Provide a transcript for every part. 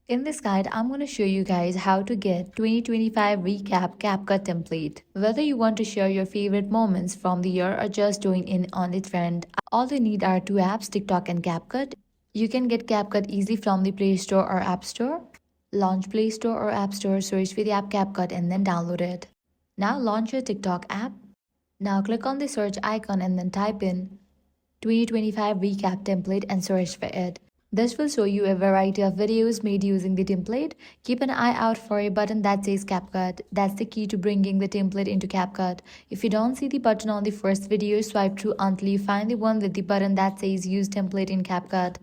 In this guide, I'm going to show you guys how to get 2025 recap Capcut template. Whether you want to share your favorite moments from the year or just join in on the trend, all you need are two apps, TikTok and Capcut. You can get Capcut easily from the Play Store or App Store. Launch Play Store or App Store, search for the app Capcut and then download it. Now launch your TikTok app. Now click on the search icon and then type in 2025 recap template and search for it. This will show you a variety of videos made using the template. Keep an eye out for a button that says CapCut. That's the key to bringing the template into CapCut. If you don't see the button on the first video, swipe through until you find the one with the button that says Use Template in CapCut.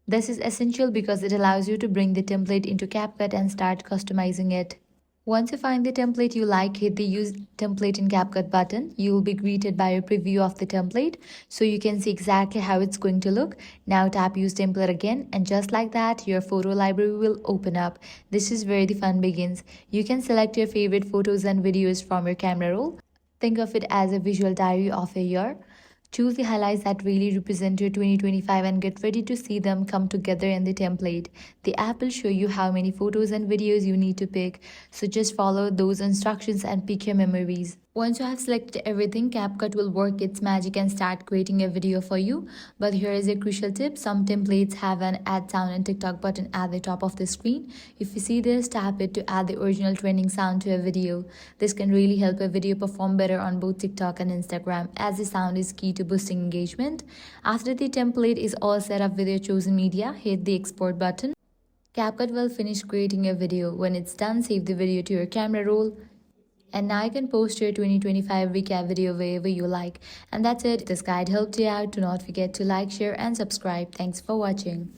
This is essential because it allows you to bring the template into CapCut and start customizing it. Once you find the template you like, hit the Use Template in CapCut button. You will be greeted by a preview of the template so you can see exactly how it's going to look. Now tap Use Template again and just like that, your photo library will open up. This is where the fun begins. You can select your favorite photos and videos from your camera roll. Think of it as a visual diary of a year. Choose the highlights that really represent your 2025 and get ready to see them come together in the template. The app will show you how many photos and videos you need to pick, so just follow those instructions and pick your memories. Once you have selected everything, CapCut will work its magic and start creating a video for you. But here is a crucial tip. Some templates have an add sound and TikTok button at the top of the screen. If you see this, tap it to add the original trending sound to a video. This can really help a video perform better on both TikTok and Instagram, as the sound is key to boosting engagement. After the template is all set up with your chosen media, hit the export button. CapCut will finish creating a video. When it's done, save the video to your camera roll. And now you can post your 2025 recap video wherever you like. And that's it. If this guide helped you out, do not forget to like, share and subscribe. Thanks for watching.